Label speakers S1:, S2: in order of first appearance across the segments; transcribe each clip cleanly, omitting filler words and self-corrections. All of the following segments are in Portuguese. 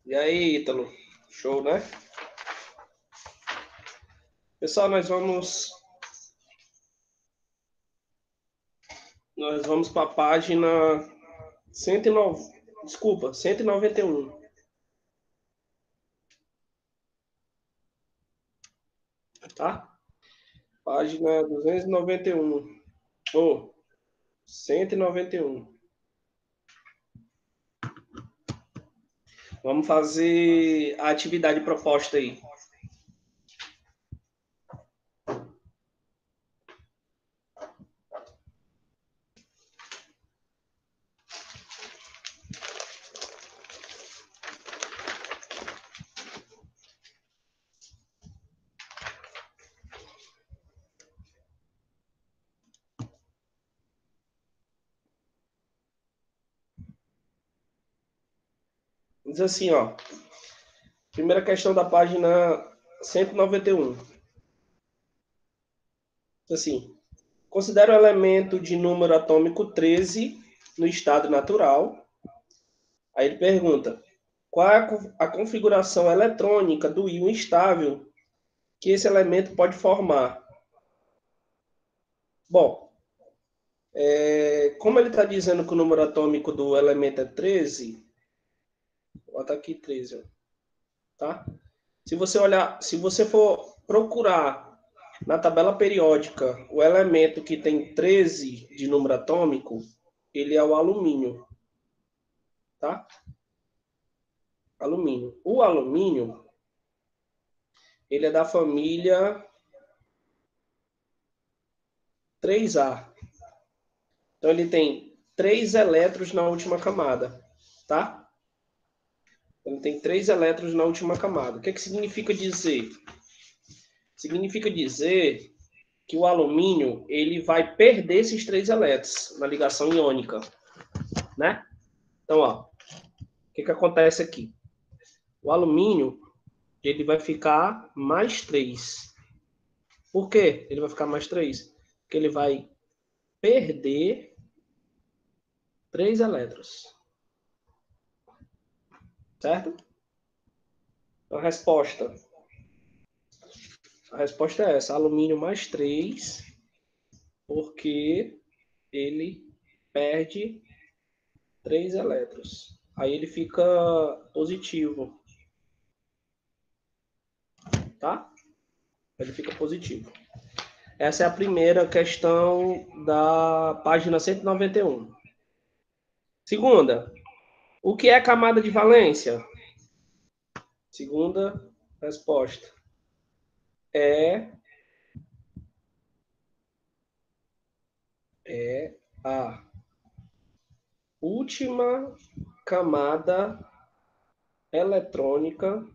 S1: E aí, Ítalo? Show, né? Pessoal, nós vamos para a página 109, desculpa, 191, tá? Página 291, ou 191. Vamos fazer a atividade proposta aí. Diz assim, ó. Primeira questão da página 191. Diz assim: considera o elemento de número atômico 13 no estado natural. Aí ele pergunta: qual é a configuração eletrônica do íon estável que esse elemento pode formar? Bom, como ele está dizendo que o número atômico do elemento é 13, vou botar aqui 13, tá? Se você for procurar na tabela periódica o elemento que tem 13 de número atômico, ele é o alumínio, tá? Alumínio. O alumínio, ele é da família 3A. Então ele tem 3 elétrons na última camada, tá? Ele tem 3 elétrons na última camada. O que significa dizer? Significa dizer que o alumínio ele vai perder esses 3 elétrons na ligação iônica, né? Então, ó, o que acontece aqui? O alumínio ele vai ficar mais 3. Por quê? Ele vai ficar mais 3? Porque ele vai perder 3 elétrons. Certo? Então, a resposta é essa: alumínio mais 3, porque ele perde 3 elétrons. Aí ele fica positivo. Tá? Ele fica positivo. Essa é a primeira questão da página 191. Segunda, o que é camada de valência? Segunda resposta é a última camada eletrônica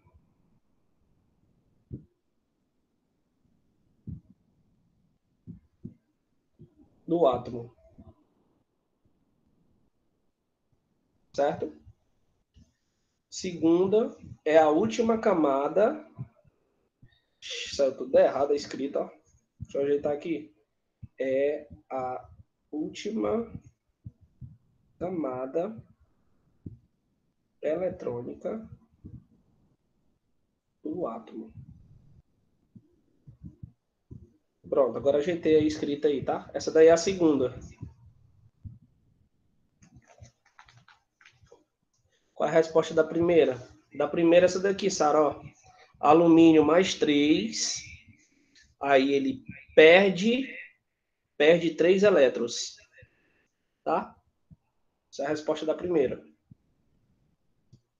S1: do átomo. Certo? Segunda é a última camada. Saiu tudo errado a escrita, ó. Deixa eu ajeitar aqui. É a última camada eletrônica do átomo. Pronto, agora ajeitei a escrita aí, tá? Essa daí é a segunda. Qual é a resposta da primeira? Da primeira, essa daqui, Sara, ó. Alumínio mais 3. Aí ele perde 3 elétrons. Tá? Essa é a resposta da primeira.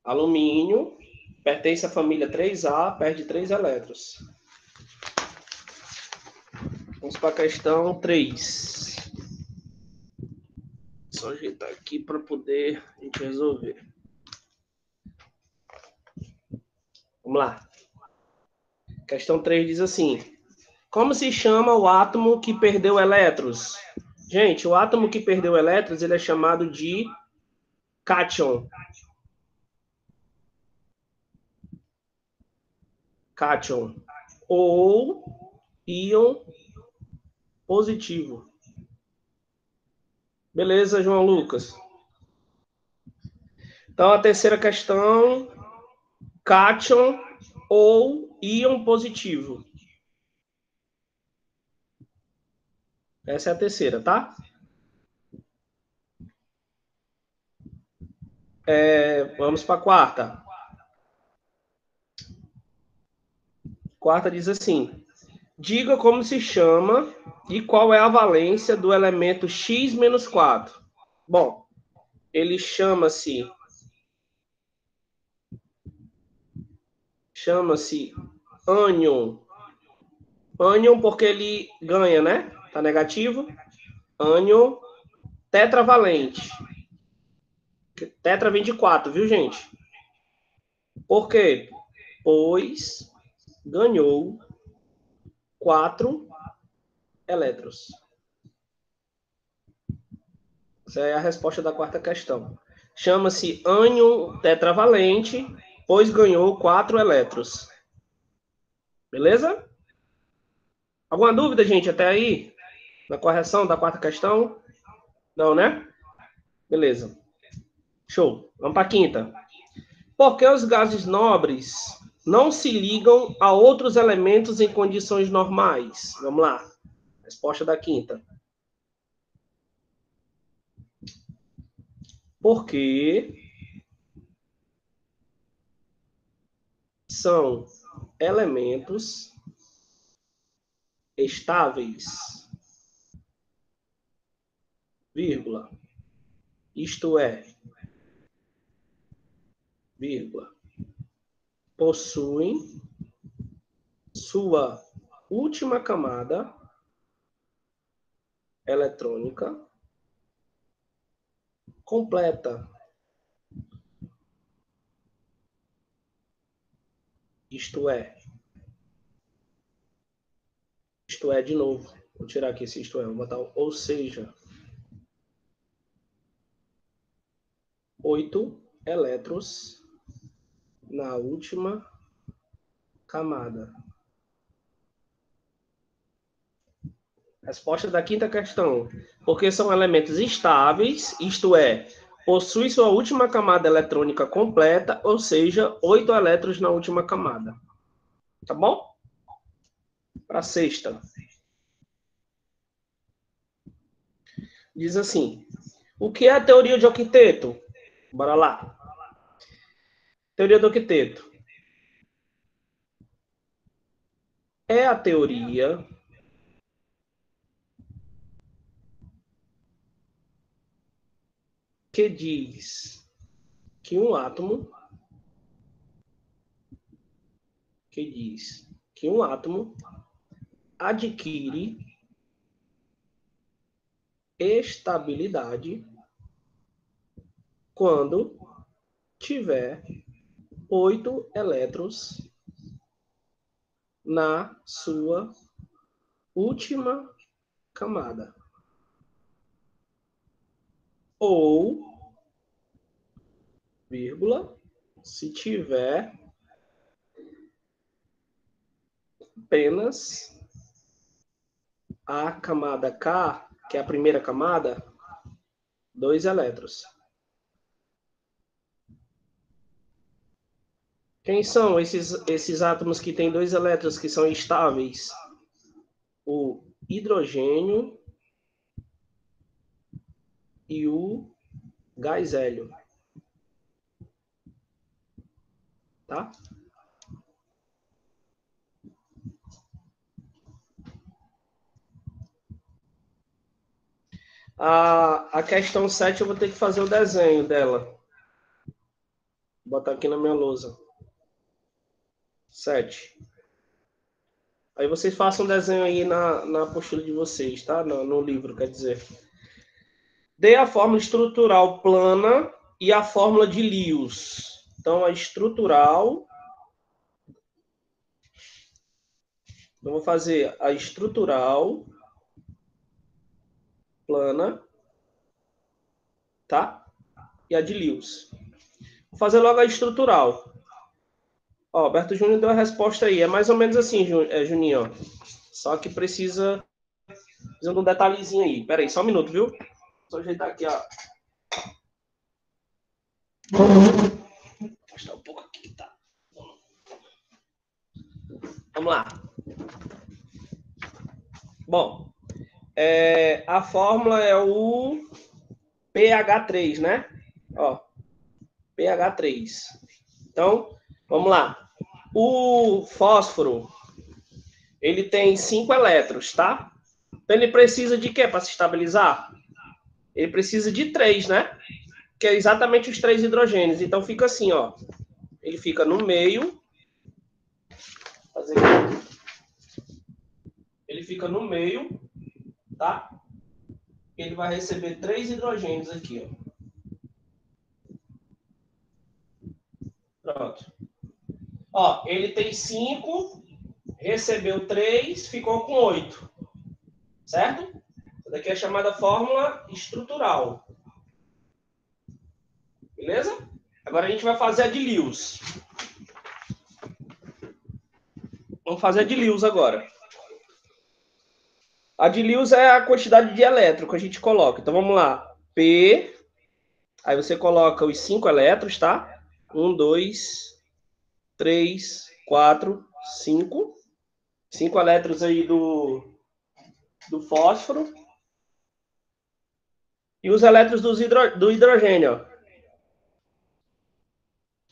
S1: Alumínio pertence à família 3A, perde 3 elétrons. Vamos para a questão 3. Só ajeitar aqui para poder a gente resolver. Vamos lá. Questão 3 diz assim: como se chama o átomo que perdeu elétrons? Gente, o átomo que perdeu elétrons ele é chamado de cátion. Cátion. Ou íon positivo. Beleza, João Lucas? Então, a terceira questão cátion ou íon positivo. Essa é a terceira, tá? Vamos para a quarta. Quarta diz assim: diga como se chama e qual é a valência do elemento x menos 4. Bom, ele chama-se ânion. Ânion porque ele ganha, né? Tá negativo. Ânion tetravalente. Tetra vem de 4, viu, gente? Por quê? Pois ganhou 4 elétrons. Essa é a resposta da quarta questão. Chama-se ânion tetravalente, pois ganhou 4 elétrons. Beleza? Alguma dúvida, gente, até aí? Na correção da quarta questão? Não, né? Beleza. Show. Vamos para a quinta. Por que os gases nobres não se ligam a outros elementos em condições normais? Vamos lá. Resposta da quinta. Porque são elementos estáveis, vírgula, isto é, vírgula, possuem sua última camada eletrônica completa. Isto é de novo. Vou tirar aqui esse isto é, vou botar ou seja, 8 elétrons na última camada. Resposta da quinta questão. Porque são elementos estáveis, isto é, possui sua última camada eletrônica completa, ou seja, 8 elétrons na última camada. Tá bom? Para a sexta. Diz assim: o que é a teoria de octeto? Bora lá. Teoria do octeto. É a teoria que diz que um átomo adquire estabilidade quando tiver 8 elétrons na sua última camada. Ou, vírgula, se tiver apenas a camada K, que é a primeira camada, 2 elétrons. Quem são esses átomos que têm 2 elétrons que são estáveis? O hidrogênio e o gás hélio. Tá? A questão 7 eu vou ter que fazer o desenho dela. Vou botar aqui na minha lousa. 7. Aí vocês façam um desenho aí na apostila de vocês, tá? No livro, quer dizer. Dê a fórmula estrutural plana e a fórmula de Lewis. Então, a estrutural... Eu vou fazer a estrutural plana, tá? E a de Lewis. Vou fazer logo a estrutural. Ó, Alberto Júnior deu a resposta aí. É mais ou menos assim, Juninho. Ó. Só que precisa de um detalhezinho aí. Pera aí, só um minuto, viu? Só ajeitar aqui, ó. Vou mostrar um pouco aqui que tá. Vamos lá. Bom, a fórmula é o pH3, né? Ó, pH3. Então, vamos lá. O fósforo, ele tem 5 elétrons, tá? Então, ele precisa de quê para se estabilizar? Ele precisa de 3, né? Que é exatamente os 3 hidrogênios. Então, fica assim, ó. Ele fica no meio. Fazer aqui. Ele fica no meio, tá? Ele vai receber 3 hidrogênios aqui, ó. Pronto. Ó, ele tem 5, recebeu 3, ficou com 8. Certo? Isso daqui é chamada fórmula estrutural. Beleza? Agora a gente vai fazer a de Lewis. Vamos fazer a de Lewis agora. A de Lewis é a quantidade de elétron que a gente coloca. Então vamos lá. P. Aí você coloca os 5 elétrons, tá? 1, 2, 3, 4, 5. 5 elétrons aí do fósforo. E os elétrons do hidrogênio, ó.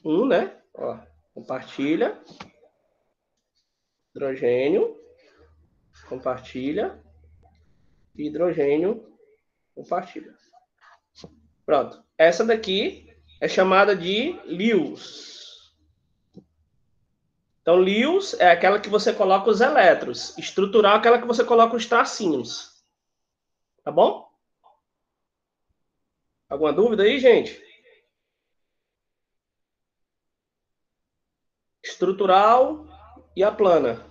S1: 1, né? Ó, compartilha. Hidrogênio. Compartilha. Hidrogênio. Compartilha. Pronto. Essa daqui é chamada de Lewis. Então, Lewis é aquela que você coloca os elétrons. Estrutural é aquela que você coloca os tracinhos. Tá bom? Alguma dúvida aí, gente? Estrutural e a plana.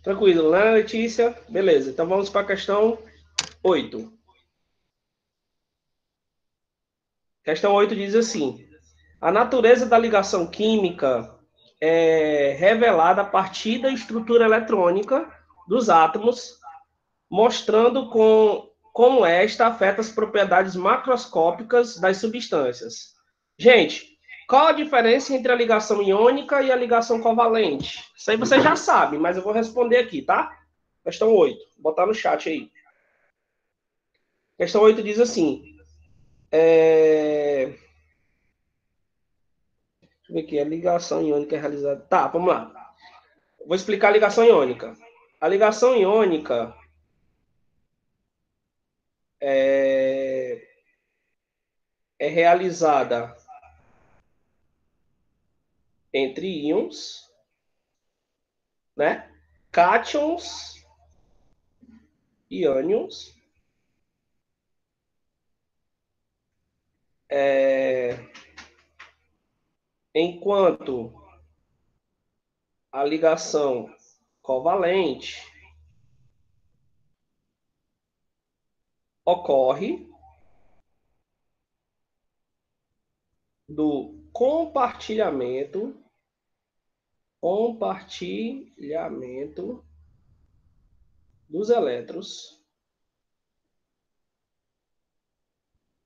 S1: Tranquilo, né, Letícia? Beleza. Então, vamos para a questão 8. Questão 8 diz assim: a natureza da ligação química é revelada a partir da estrutura eletrônica dos átomos, mostrando como esta afeta as propriedades macroscópicas das substâncias. Gente, qual a diferença entre a ligação iônica e a ligação covalente? Isso aí você já sabe, mas eu vou responder aqui, tá? Questão 8. Vou botar no chat aí. Questão 8 diz assim: deixa eu ver aqui, a ligação iônica é realizada. Tá, vamos lá. Vou explicar a ligação iônica. A ligação iônica é realizada entre íons, né? Cátions e ânions. Enquanto a ligação covalente ocorre do compartilhamento dos elétrons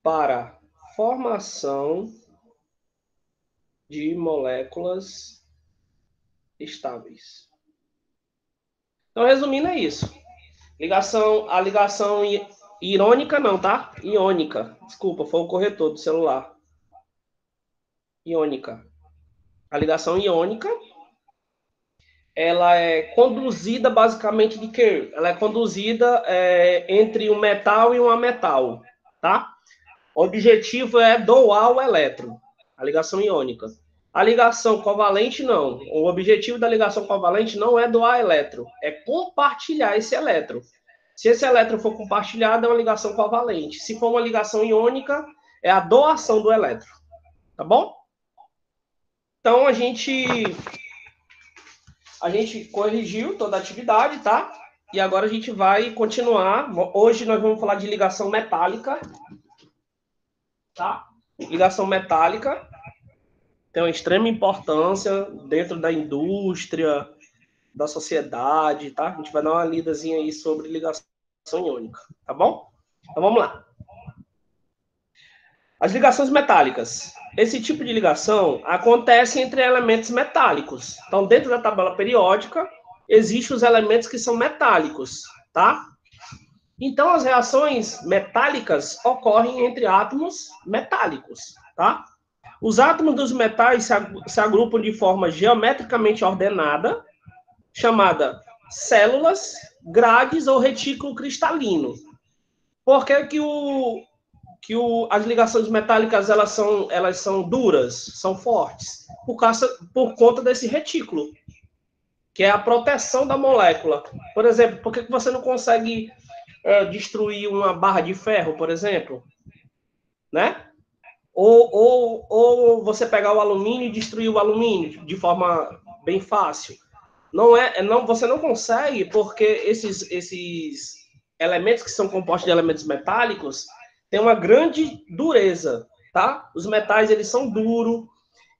S1: para formação de moléculas estáveis. Então, resumindo, é isso. A ligação irônica não, tá? Iônica. Desculpa, foi o corretor do celular. Iônica. A ligação iônica, ela é conduzida basicamente de quê? Ela é conduzida entre um metal e um ametal, tá? O objetivo é doar o elétron, a ligação iônica. A ligação covalente, não. O objetivo da ligação covalente não é doar elétron, é compartilhar esse elétron. Se esse elétron for compartilhado, é uma ligação covalente. Se for uma ligação iônica, é a doação do elétron. Tá bom? Então, a gente corrigiu toda a atividade, tá? E agora a gente vai continuar. Hoje nós vamos falar de ligação metálica. Tá? Ligação metálica tem uma extrema importância dentro da indústria, da sociedade, tá? A gente vai dar uma lidazinha aí sobre ligação iônica, tá bom? Então vamos lá. As ligações metálicas. Esse tipo de ligação acontece entre elementos metálicos. Então, dentro da tabela periódica, existem os elementos que são metálicos, tá? Então, as reações metálicas ocorrem entre átomos metálicos, tá? Os átomos dos metais se agrupam de forma geometricamente ordenada, chamada células, grades ou retículo cristalino. Por que as ligações metálicas elas são duras, são fortes? Por conta desse retículo, que é a proteção da molécula. Por exemplo, por que você não consegue destruir uma barra de ferro, por exemplo? Né? Ou você pegar o alumínio e destruir o alumínio de forma bem fácil. Você não consegue, porque esses elementos que são compostos de elementos metálicos têm uma grande dureza, tá? Os metais, eles são duros,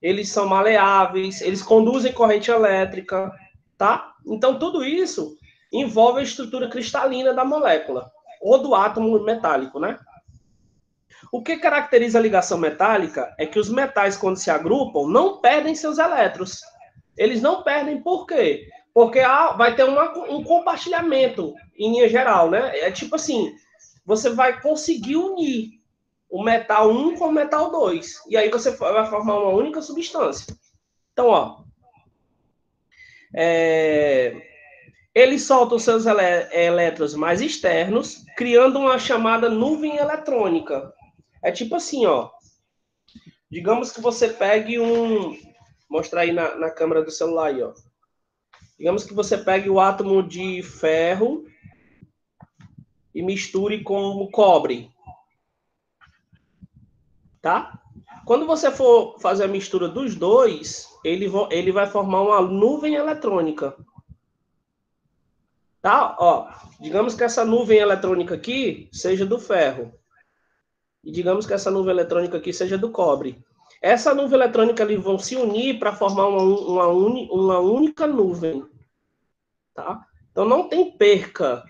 S1: eles são maleáveis, eles conduzem corrente elétrica, tá? Então, tudo isso envolve a estrutura cristalina da molécula, ou do átomo metálico, né? O que caracteriza a ligação metálica é que os metais, quando se agrupam, não perdem seus elétrons. Eles não perdem por quê? Porque vai ter um compartilhamento, em linha geral, né? É tipo assim, você vai conseguir unir o metal 1 com o metal 2. E aí você vai formar uma única substância. Então, ó. Eles soltam seus elétrons mais externos, criando uma chamada nuvem eletrônica. É tipo assim, ó. Digamos que você pegue Vou mostrar aí na câmera do celular aí, ó. Digamos que você pegue o átomo de ferro e misture com o cobre. Tá? Quando você for fazer a mistura dos dois, ele vai formar uma nuvem eletrônica. Tá? Ó, digamos que essa nuvem eletrônica aqui seja do ferro. E digamos que essa nuvem eletrônica aqui seja do cobre. Essa nuvem eletrônica eles vão se unir para formar uma única nuvem. Tá? Então não tem perca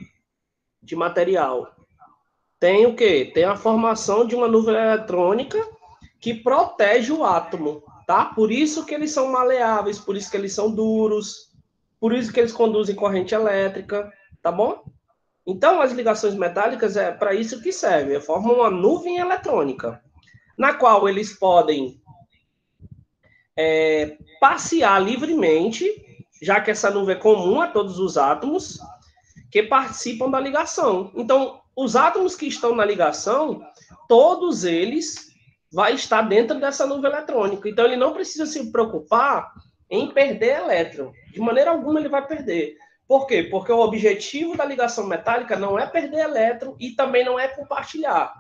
S1: de material. Tem o quê? Tem a formação de uma nuvem eletrônica que protege o átomo, tá? Por isso que eles são maleáveis, por isso que eles são duros, por isso que eles conduzem corrente elétrica, tá bom? Então, as ligações metálicas é para isso que serve, formam uma nuvem eletrônica, na qual eles podem passear livremente, já que essa nuvem é comum a todos os átomos que participam da ligação. Então, os átomos que estão na ligação, todos eles vai estar dentro dessa nuvem eletrônica. Então, ele não precisa se preocupar em perder elétron. De maneira alguma, ele vai perder. Por quê? Porque o objetivo da ligação metálica não é perder elétron e também não é compartilhar.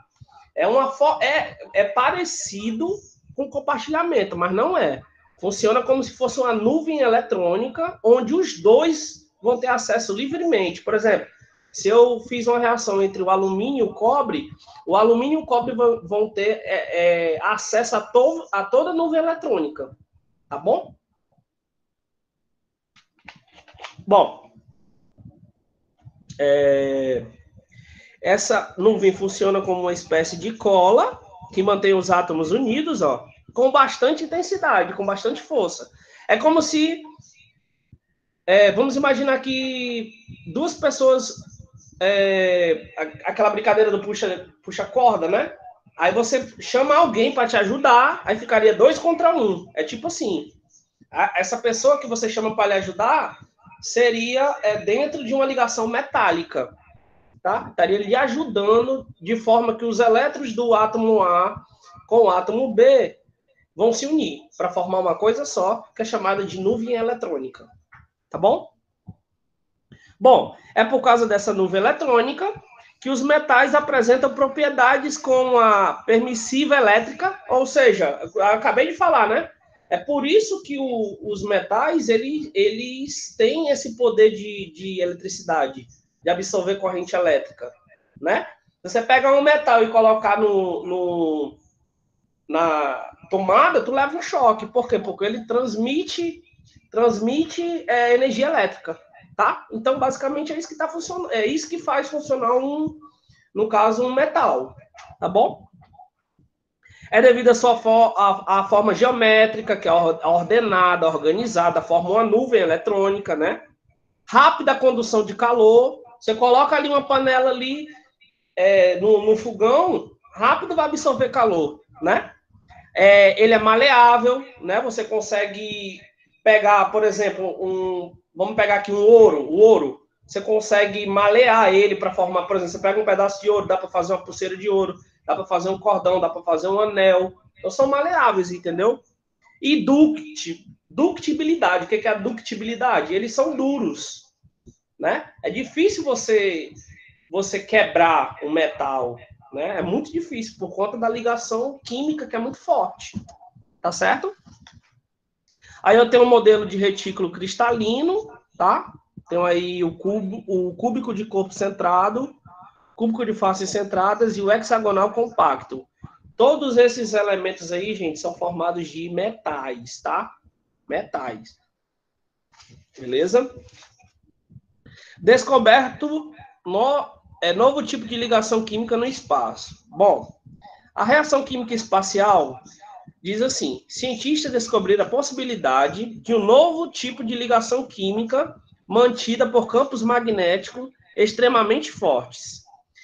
S1: É parecido com compartilhamento, mas não é. Funciona como se fosse uma nuvem eletrônica, onde os dois vão ter acesso livremente. Por exemplo, se eu fiz uma reação entre o alumínio e o cobre e o cobre vão ter acesso a toda a nuvem eletrônica. Tá bom? Bom, essa nuvem funciona como uma espécie de cola que mantém os átomos unidos, ó, com bastante intensidade, com bastante força. É como se... vamos imaginar que duas pessoas... aquela brincadeira do puxa corda, né? Aí você chama alguém para te ajudar, aí ficaria 2 contra 1. É tipo assim, essa pessoa que você chama para lhe ajudar seria dentro de uma ligação metálica, tá? Estaria lhe ajudando de forma que os elétrons do átomo A com o átomo B vão se unir para formar uma coisa só, que é chamada de nuvem eletrônica. Tá bom? Bom, é por causa dessa nuvem eletrônica que os metais apresentam propriedades como a permissiva elétrica, ou seja, eu acabei de falar, né? É por isso que os metais, eles têm esse poder de eletricidade, de absorver corrente elétrica, né? Você pega um metal e colocar na tomada, tu leva um choque. Por quê? Porque ele transmite energia elétrica, tá? Então, basicamente, é isso que tá funcionando, é isso que faz funcionar no caso, um metal, tá bom? É devido à sua forma geométrica, que é ordenada, organizada, forma uma nuvem eletrônica, né? rápida condução de calor. Você coloca ali uma panela ali no fogão, rápido vai absorver calor, né? Ele é maleável, né? Você consegue pegar, por exemplo, vamos pegar aqui o ouro. Você consegue malear ele para formar, por exemplo, você pega um pedaço de ouro, dá para fazer uma pulseira de ouro, dá para fazer um cordão, dá para fazer um anel. Então são maleáveis, entendeu? E ductibilidade. O que é a ductibilidade? Eles são duros, né? É difícil você quebrar um metal, né? É muito difícil por conta da ligação química que é muito forte, tá certo? Aí eu tenho um modelo de retículo cristalino, tá? Tenho aí o cúbico de corpo centrado, cúbico de faces centradas e o hexagonal compacto. Todos esses elementos aí, gente, são formados de metais, tá? Metais. Beleza? Descoberto novo tipo de ligação química no espaço. Bom, a reação química espacial diz assim: cientistas descobriram a possibilidade de um novo tipo de ligação química mantida por campos magnéticos extremamente fortes.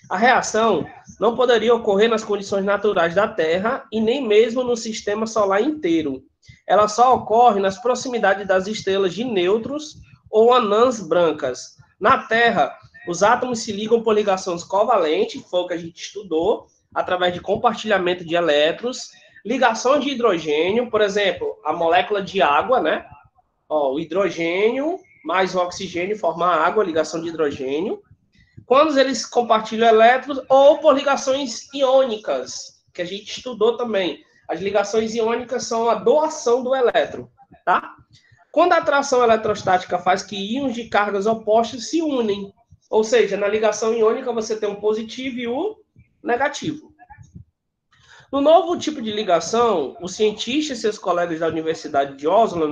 S1: A reação não poderia ocorrer nas condições naturais da Terra e nem mesmo no sistema solar inteiro. Ela só ocorre nas proximidades das estrelas de nêutrons ou anãs brancas. Na Terra, os átomos se ligam por ligações covalentes, foi o que a gente estudou, através de compartilhamento de elétrons, ligações de hidrogênio, por exemplo, a molécula de água, né? O hidrogênio mais o oxigênio forma a água, ligação de hidrogênio. Quando eles compartilham elétrons, ou por ligações iônicas, que a gente estudou também. As ligações iônicas são a doação do elétron, tá? Quando a atração eletrostática faz que íons de cargas opostas se unem, ou seja, na ligação iônica você tem um positivo e o negativo. No novo tipo de ligação, os cientistas e seus colegas da Universidade de Oslo,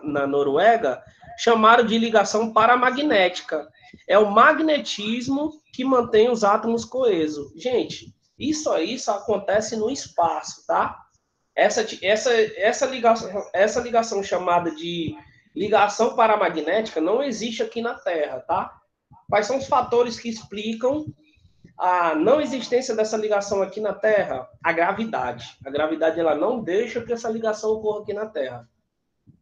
S1: na Noruega, chamaram de ligação paramagnética. É o magnetismo que mantém os átomos coesos. Gente, isso aí só acontece no espaço, tá? Essa ligação chamada de ligação paramagnética não existe aqui na Terra, tá? Quais são os fatores que explicam a não existência dessa ligação aqui na Terra? A gravidade. A gravidade ela não deixa que essa ligação ocorra aqui na Terra.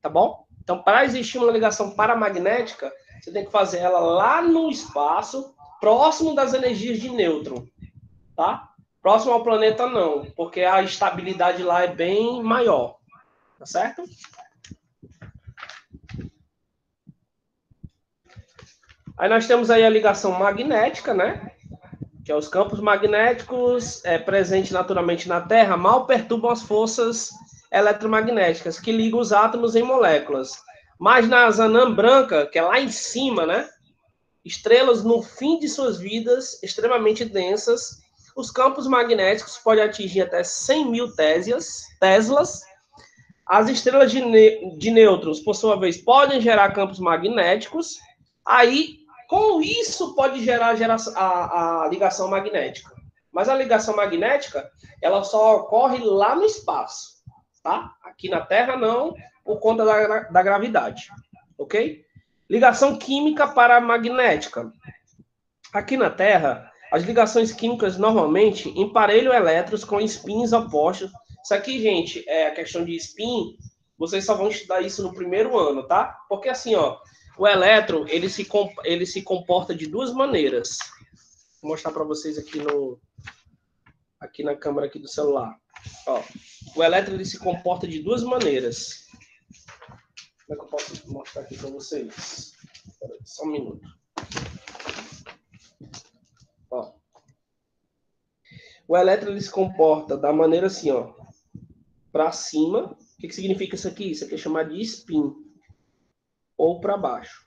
S1: Tá bom? Então, para existir uma ligação paramagnética, você tem que fazer ela lá no espaço, próximo das energias de nêutron. Tá? Próximo ao planeta, não, porque a estabilidade lá é bem maior. Tá certo? Aí nós temos aí a ligação magnética, né? Que é os campos magnéticos presentes naturalmente na Terra, mal perturbam as forças eletromagnéticas que ligam os átomos em moléculas. Mas na anã branca, que é lá em cima, né? Estrelas no fim de suas vidas, extremamente densas, os campos magnéticos podem atingir até 100 mil teslas. As estrelas de nêutrons, por sua vez, podem gerar campos magnéticos. Aí, com isso, pode gerar a ligação magnética. Mas a ligação magnética, ela só ocorre lá no espaço, tá? Aqui na Terra, não, por conta da gravidade, ok? Ligação química paramagnética. Aqui na Terra, as ligações químicas normalmente emparelham elétrons com spins opostos. Isso aqui, gente, a questão de spin, vocês só vão estudar isso no primeiro ano, tá? Porque assim, ó, o elétron, ele se comporta de duas maneiras. Vou mostrar para vocês aqui na câmera aqui do celular. Ó, o elétron, ele se comporta de duas maneiras. Como é que eu posso mostrar aqui para vocês? Peraí, só um minuto. Ó. O elétron, ele se comporta da maneira assim, ó, para cima. O que significa isso aqui? Isso aqui é chamado de spin. Ou para baixo.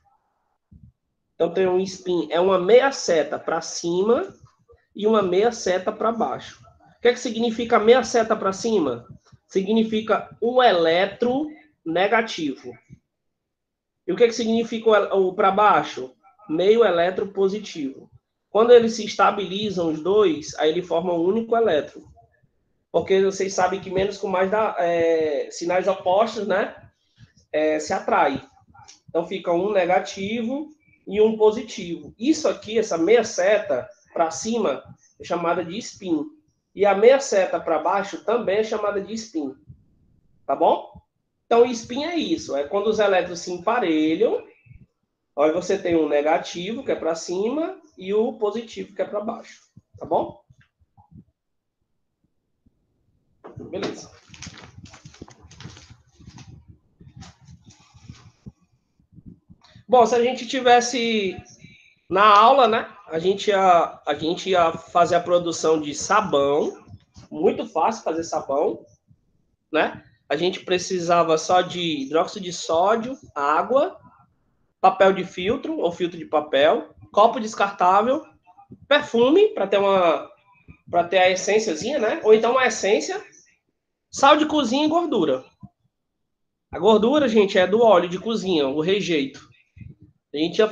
S1: Então tem um spin, é uma meia seta para cima e uma meia seta para baixo. O que significa meia seta para cima? Significa um elétron negativo. E o que significa o para baixo? Meio elétron positivo. Quando eles se estabilizam os dois, aí ele forma um único elétron. Porque vocês sabem que menos com mais sinais opostos, né? Se atrai. Então fica um negativo e um positivo. Isso aqui, essa meia seta para cima, é chamada de spin. E a meia seta para baixo também é chamada de spin. Tá bom? Então, spin é isso. É quando os elétrons se emparelham. Aí você tem um negativo, que é para cima, e o positivo, que é para baixo. Tá bom? Beleza. Bom, se a gente tivesse na aula, né? A gente ia fazer a produção de sabão. Muito fácil fazer sabão, né? A gente precisava só de hidróxido de sódio, água, papel de filtro ou filtro de papel, copo descartável, perfume para ter a essênciazinha, né? Ou então uma essência, sal de cozinha e gordura. A gordura, gente, é do óleo de cozinha, o rejeito. A gente ia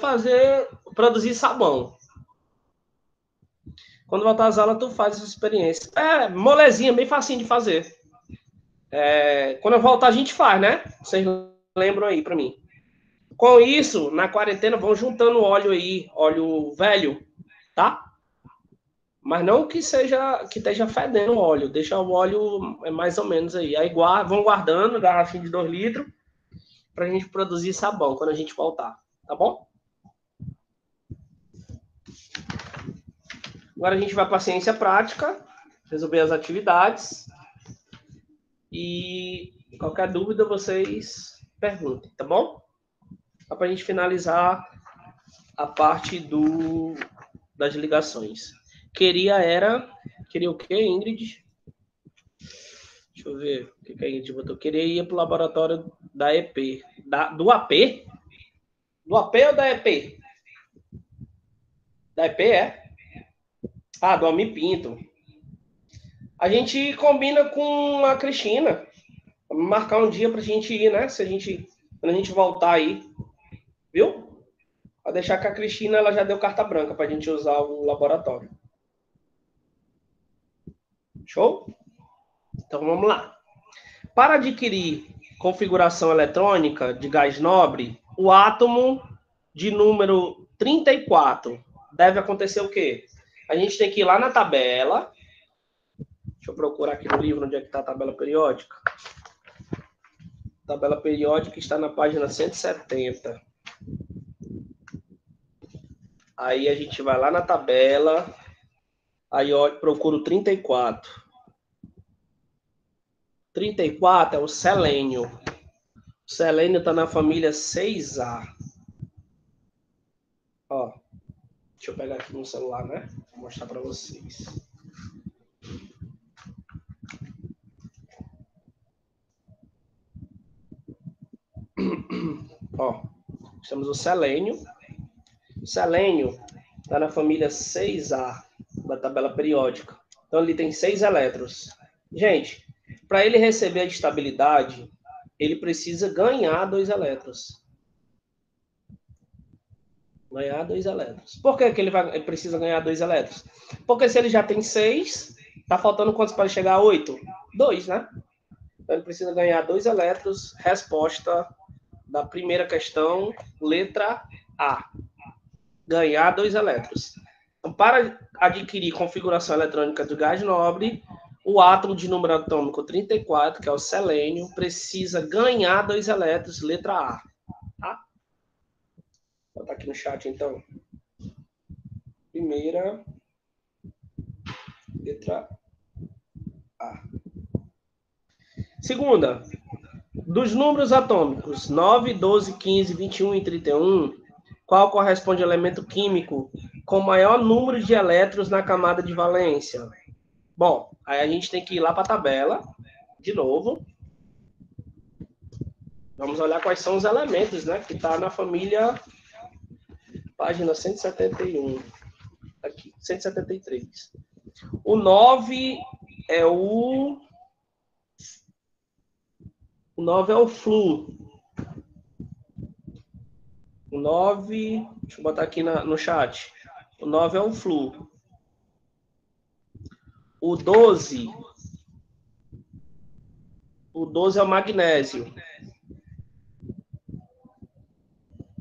S1: produzir sabão. Quando voltar às aulas, tu faz essa experiência. É, molezinha, bem facinho de fazer. Quando eu voltar, a gente faz, né? Vocês lembram aí para mim. Com isso, na quarentena, vão juntando óleo aí, óleo velho, tá? Mas não que esteja fedendo o óleo, deixa o óleo mais ou menos aí. Aí vão guardando garrafinha de 2 litros para a gente produzir sabão quando a gente voltar, tá bom? Agora a gente vai para a ciência prática, resolver as atividades e qualquer dúvida vocês perguntem, tá bom? Só para a gente finalizar a parte das ligações. Queria o quê, Ingrid? Deixa eu ver o que a Ingrid botou. Queria ir para o laboratório da EP. Do AP? Do AP ou da EP? Da EP, é? Ah, do Ami Pinto. A gente combina com a Cristina. Vamos marcar um dia pra gente ir, né? Quando a gente voltar aí. Viu? Pra deixar que a Cristina, ela já deu carta branca pra gente usar o laboratório. Show? Então vamos lá. Para adquirir configuração eletrônica de gás nobre, o átomo de número 34 deve acontecer o quê? A gente tem que ir lá na tabela. Deixa eu procurar aqui no livro onde é que está a tabela periódica. A tabela periódica está na página 170. Aí a gente vai lá na tabela, aí procura o 34. 34 é o selênio. O selênio está na família 6A. Ó, deixa eu pegar aqui no celular, né? Vou mostrar para vocês. Ó, temos o selênio. O selênio está na família 6A da tabela periódica. Então ele tem 6 elétrons. Gente, para ele receber a estabilidade, ele precisa ganhar 2 elétrons. Ganhar 2 elétrons. Por que ele precisa ganhar 2 elétrons? Porque se ele já tem 6, tá faltando quantos para chegar a 8? 2, né? Então ele precisa ganhar 2 elétrons. Resposta da primeira questão, letra A. Ganhar 2 elétrons. Então, para adquirir configuração eletrônica do gás nobre, o átomo de número atômico 34, que é o selênio, precisa ganhar 2 elétrons, letra A. Tá? Vou botar aqui no chat, então. Primeira, letra A. Segunda, dos números atômicos 9, 12, 15, 21 e 31, qual corresponde ao elemento químico com maior número de elétrons na camada de valência? Bom, aí a gente tem que ir lá para a tabela, de novo. Vamos olhar quais são os elementos, né? Que está na família, página 171. Aqui, 173. O 9 é o... O 9 é o Flu. O 9... Deixa eu botar aqui no chat. O 9 é o Flu. O 12... O 12 é o magnésio.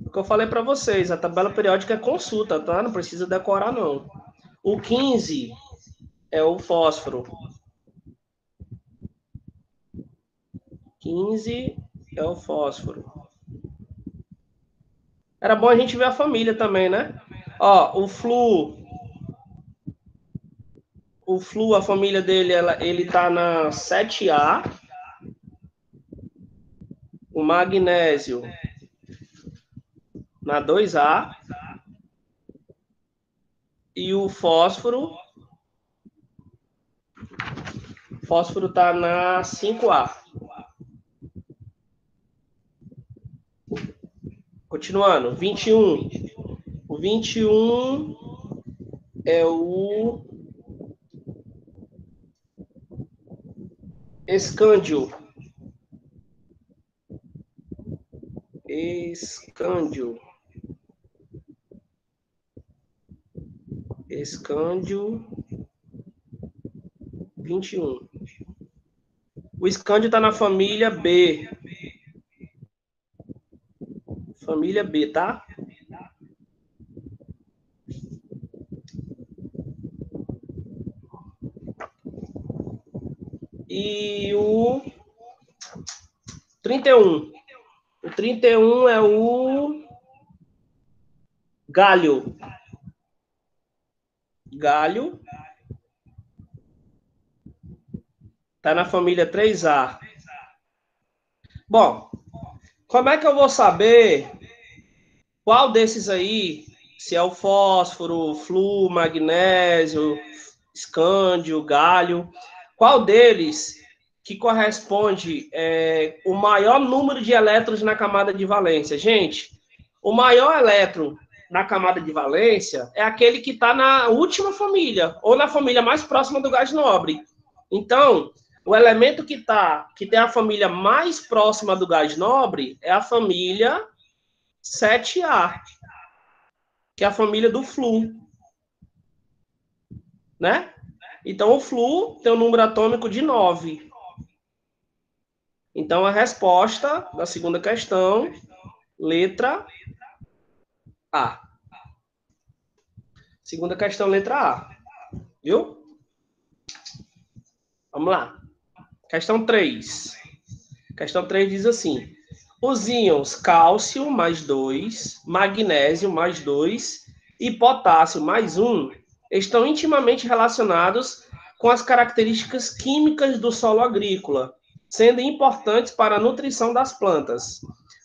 S1: O que eu falei para vocês, a tabela periódica é consulta, tá? Não precisa decorar, não. O 15 é o fósforo. 15 é o fósforo. Era bom a gente ver a família também, né? Ó, o flu, a família dele, ele tá na 7A. O magnésio na 2A. E o fósforo tá na 5A. Continuando, 21. O 21 é o escândio. Escândio 21. O escândio está na família B. Família B, tá? E o 31. O 31 é o galho. Galho. Tá na família 3A. Bom, como é que eu vou saber qual desses aí, se é o fósforo, flu, magnésio, escândio, galho, qual deles que corresponde o maior número de elétrons na camada de valência? Gente, o maior elétron na camada de valência é aquele que está na última família, ou na família mais próxima do gás nobre. Então, o elemento que tem a família mais próxima do gás nobre é a família 7A, que é a família do flu, né? Então, o flu tem um número atômico de 9. Então, a resposta da segunda questão, letra A. Segunda questão, letra A. Viu? Vamos lá. Questão 3. Questão 3 diz assim: os íons cálcio mais 2, magnésio mais 2 e potássio mais 1 estão intimamente relacionados com as características químicas do solo agrícola, sendo importantes para a nutrição das plantas.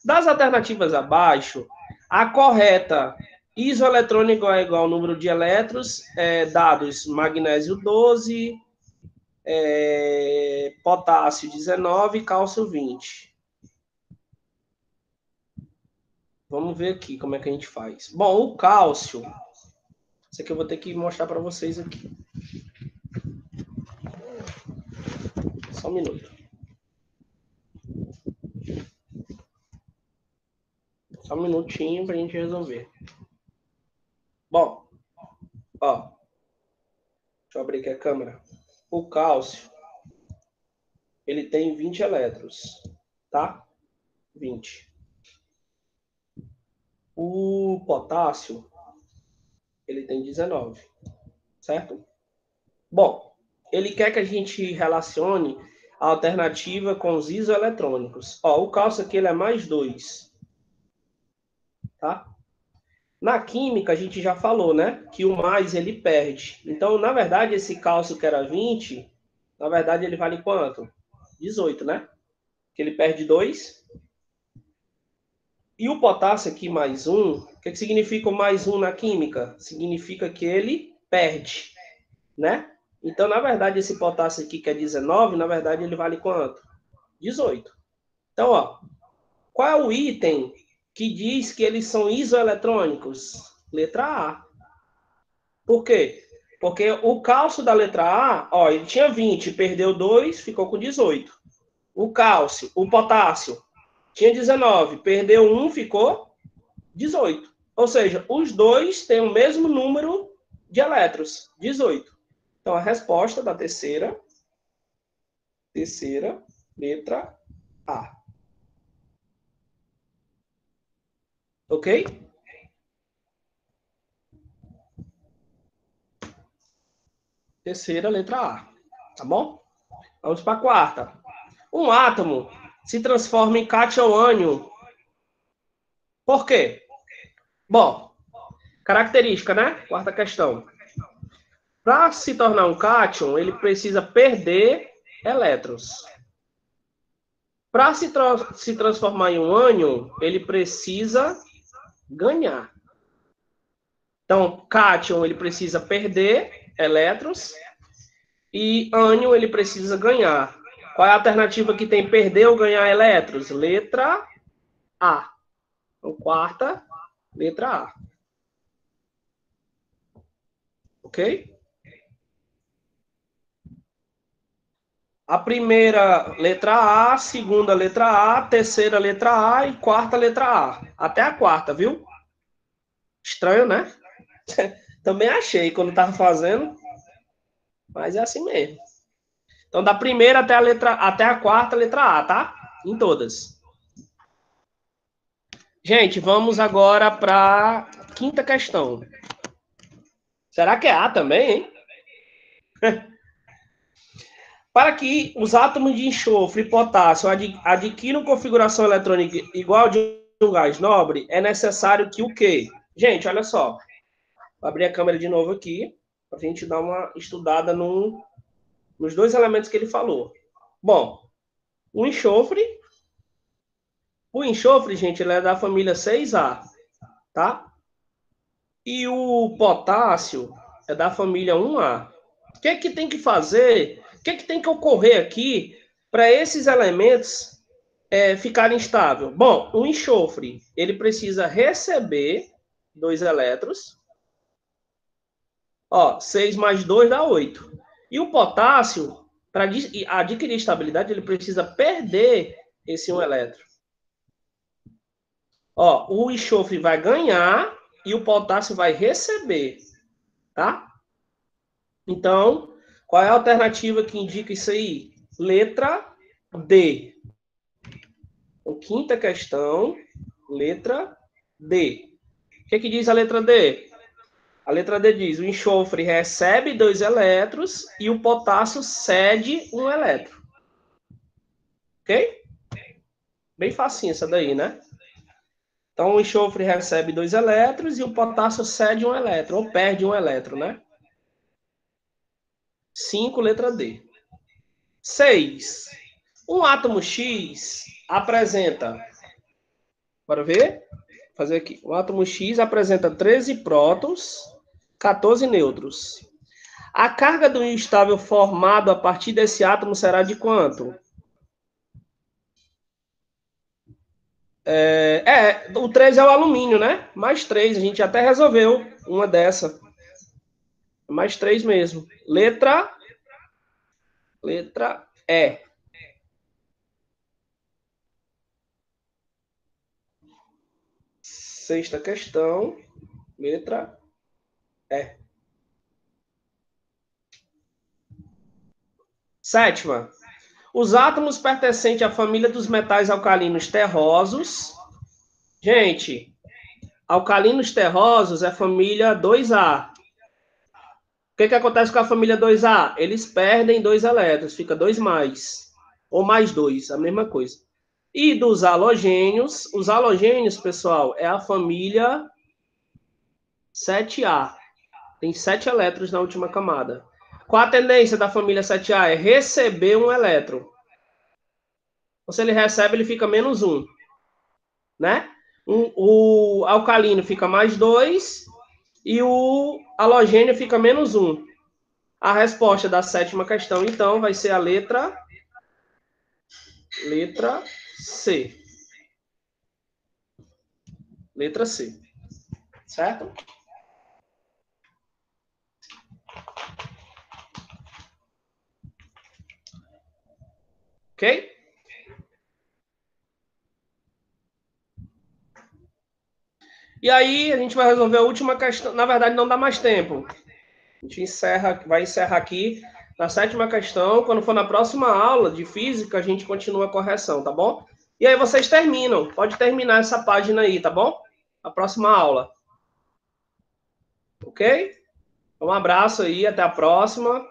S1: Das alternativas abaixo, a correta isoeletrônico é igual ao número de elétrons, dados magnésio 12, potássio 19 e cálcio 20. Vamos ver aqui como é que a gente faz. Bom, o cálcio, isso aqui eu vou ter que mostrar para vocês aqui. Só um minuto. Só um minutinho para a gente resolver. Bom, ó, deixa eu abrir aqui a câmera. O cálcio, ele tem 20 elétrons, tá? 20. O potássio, ele tem 19, certo? Bom, ele quer que a gente relacione a alternativa com os isoeletrônicos. Ó, o cálcio aqui ele é mais 2, tá? Na química, a gente já falou, né? Que o mais ele perde. Então, na verdade, esse cálcio que era 20, na verdade, ele vale quanto? 18, né? Que ele perde 2. E o potássio aqui, mais 1, o que significa o mais 1 na química? Significa que ele perde, né? Então, na verdade, esse potássio aqui, que é 19, na verdade, ele vale quanto? 18. Então, ó, qual é o item que diz que eles são isoeletrônicos? Letra A. Por quê? Porque o cálcio da letra A, ó, ele tinha 20, perdeu 2, ficou com 18. O potássio, tinha 19, perdeu 1, ficou 18. Ou seja, os dois têm o mesmo número de elétrons, 18. Então, a resposta da terceira, letra A. Ok? Terceira, letra A. Tá bom? Vamos para a quarta. Um átomo se transforma em cátion ânion. Por quê? Bom, característica, né? Quarta questão. Para se tornar um cátion, ele precisa perder elétrons. Para se transformar em um ânion, ele precisa ganhar. Então, cátion, ele precisa perder elétrons e ânion, ele precisa ganhar. Qual é a alternativa que tem perder ou ganhar elétrons? Letra A. Então, quarta, letra A. Ok? A primeira, letra A, segunda, letra A, terceira, letra A e quarta, letra A. Até a quarta, viu? Estranho, né? Também achei quando estava fazendo, mas é assim mesmo. Então, da primeira até a quarta, letra A, tá? Em todas. Gente, vamos agora para a quinta questão. Será que é A também, hein? Para que os átomos de enxofre e potássio adquiram configuração eletrônica igual de um gás nobre, é necessário que o quê? Gente, olha só. Vou abrir a câmera de novo aqui, para a gente dar uma estudada nos dois elementos que ele falou. Bom, o enxofre, gente, ele é da família 6A, tá? E o potássio é da família 1A. O que é que tem que fazer? O que é que tem que ocorrer aqui para esses elementos ficarem estáveis? Bom, o enxofre, ele precisa receber 2 elétrons. Ó, 6 mais 2 dá 8. E o potássio, para adquirir estabilidade, ele precisa perder esse 1 elétron. Ó, o enxofre vai ganhar e o potássio vai receber, tá? Então, qual é a alternativa que indica isso aí? Letra D. Então, quinta questão, letra D. O que diz a letra D? A letra D diz: o enxofre recebe 2 elétrons e o potássio cede 1 elétron. Ok? Bem facinho essa daí, né? Então, o enxofre recebe 2 elétrons e o potássio cede 1 elétron, ou perde 1 elétron, né? 5, letra D. 6. Um átomo X apresenta... Bora ver? Vou fazer aqui. O átomo X apresenta 13 prótons, 14 nêutrons. A carga do íon estável formado a partir desse átomo será de quanto? O 3 é o alumínio, né? Mais 3, a gente até resolveu uma dessa. Mais 3 mesmo. Letra E. Sexta questão, letra E. Sétima. Os átomos pertencentes à família dos metais alcalinos terrosos. Gente, alcalinos terrosos é família 2A. O que acontece com a família 2A? Eles perdem 2 elétrons, fica 2 mais. Ou mais 2, a mesma coisa. E dos halogênios, os halogênios, pessoal, é a família 7A. Tem 7 elétrons na última camada. Qual a tendência da família 7A? É receber 1 elétron. Então, se ele recebe, ele fica menos 1. Né? O alcalino fica mais 2 e o halogênio fica menos 1. A resposta da sétima questão, então, vai ser a letra C. Letra C. Certo? Ok? E aí, a gente vai resolver a última questão. Na verdade, não dá mais tempo. A gente vai encerrar aqui na sétima questão. Quando for na próxima aula de física, a gente continua a correção, tá bom? E aí vocês terminam. Pode terminar essa página aí, tá bom? a próxima aula. Ok? Um abraço aí, até a próxima.